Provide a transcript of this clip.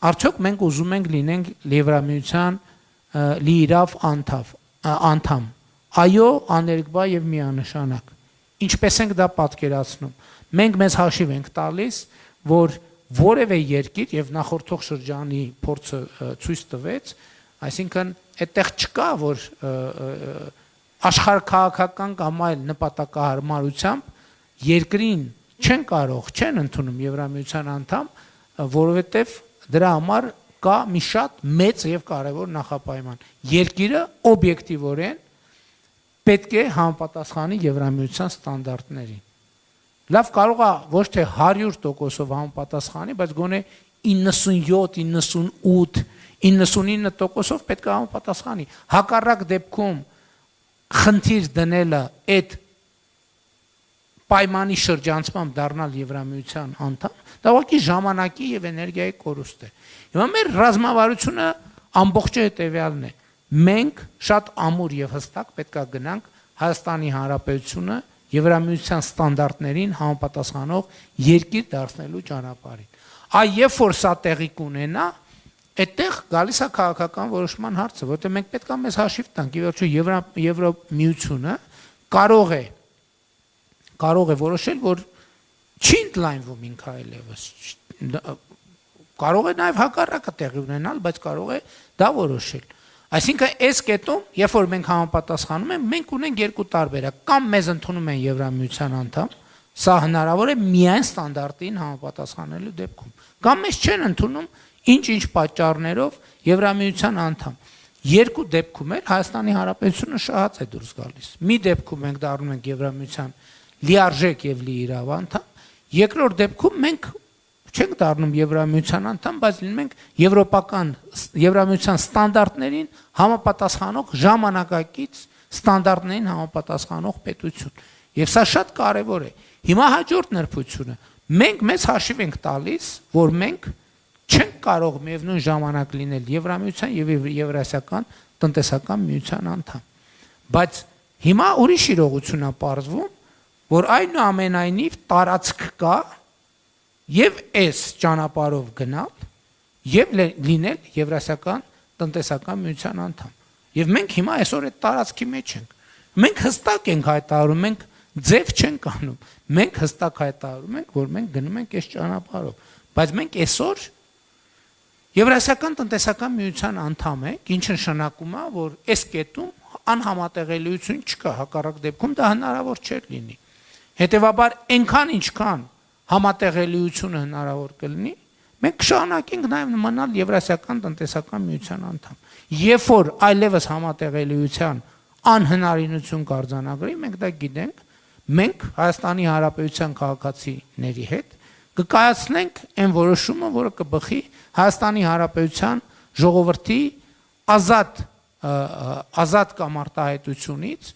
Արդյոք մենք ուզում ենք լինենք Եվրամիության լիիրավ անդամ, այո, աներկբա եւ միանշանակ։ Ինչպես ենք դա պատկերացնում։ Մենք մեզ հաշիվ ենք տալիս, որ որևէ երկիր եւ նախորդող շրջանի փորձը ցույց տվեց, այսինքն այդտեղ չկա, որ աշխարհքաղաքական կամ այլ նպատակահարմարությամբ երկրին չեն ընդունում Եվրամիության անդամ, որովհետեւ դրա համար կա մի շատ մեծ եւ կարեւոր նախապայման։ Երկիրը օբյեկտիվորեն պետք է համապատասխանի Եվրամիության ստանդարտներին։ Լավ, կարող է ոչ թե 100%-ով համապատասխանի, բայց գոնե 97, 98, 99%-ով պետք է համապատասխանի։ Հակառակ դեպքում խնդիր դնելը այդ պայմանի շրջանցմամբ դառնալ Եվրամիության անդամ, դա ուղղակի ժամանակի եւ էներգիայի կորուստ է։ Հիմա մեր ռազմավարությունը ամբողջը հետեւյալն է։ Մենք շատ ամուր եւ հստակ պետք է գնանք Հայաստանի Հանրապետությունը Եվրամիության ստանդարտներին համապատասխանող երկիր դարձնելու ճանապարհին։ Այ երբ որ սա տեղի կունենա, այդտեղ գալիս է քաղաքական որոշման հարցը, որտեղ մենք պետք է մեզ հաշիվ տանք, ի վերջո Եվրամիությունը կարող է որոշել, որ չի ընդլայնվում ինքը այլևս։ Կարող է նաև հակառակը տեղի ունենալ, բայց կարող է դա որոշել։ Այսինքն այս կետում, երբ որ մենք համապատասխանում ենք, մենք ունենք երկու տարբերակ, կամ մեզ ընդունում են Եվրամիության անդամ, սա հնարավոր է միայն ստանդարտին համապատասխանելու դեպքում, կամ մեզ չեն ընդունում ինչ-ինչ պատճառներով Եվրամիության անդամ։ Երկու դեպքում էլ Հայաստանի Հանրապետությունը շահած է դուրս գալիս։ Մի դեպքում մենք դառնում ենք Եվրամիության լիարժեք եւ լիիրավ անդամ, երկրորդ դեպքում մենք չենք դառնում Եվրամիության անդամ, բայց լինում ենք Եվրամիության ստանդարտներին համապատասխանող ժամանակակից ստանդարտներին համապատասխանող պետություն։ Եվ սա շատ կարևոր է։ Հիմա հաջորդ նրբությունը, մենք մեզ հաշիվ ենք տալիս, որ մենք չենք կարող միևնույն ժամանակ լինել Եվրամիության եւ Եվրասիական տնտեսական միության անդամ։ Բայց հիմա ուրիշ իրողություն է պարզվում, որ այնուամենայնիվ տարածք կա եւ այս ճանապարհով գնալ եւ լինել Եվրասիական տնտեսական միության անդամ։ Եվ մենք հիմա այսօր այդ տարածքի մեջ ենք։ Մենք հստակ ենք հայտարարում, մենք ձև չենք անում։ Մենք հստակ հայտարարում ենք, որ մենք գնում ենք այս ճանապարհով։ Բայց մենք այսօր Եվրասիական տնտեսական միության անդամ ենք, ինչը նշանակում է, որ այս կետում անհամատեղելիություն չկա, հակառակ դեպքում դա հնարավոր չէր լինի։ Հետևաբար այնքան ինչքան համատեղելիությունը հնարավոր կլինի, մենք կշարունակենք նաև մնալ Եվրասիական տնտեսական միության անդամ։ Երբ որ այլևս համատեղելիության անհնարինություն կարձանագրի, մենք դա գիտենք, մենք Հայաստանի Հանրապետության քաղաքացիների հետ կկայացնենք այն որոշումը, որը կբխի Հայաստանի Հանրապետության ժողովրդի ազատ կամ արտահայտությունից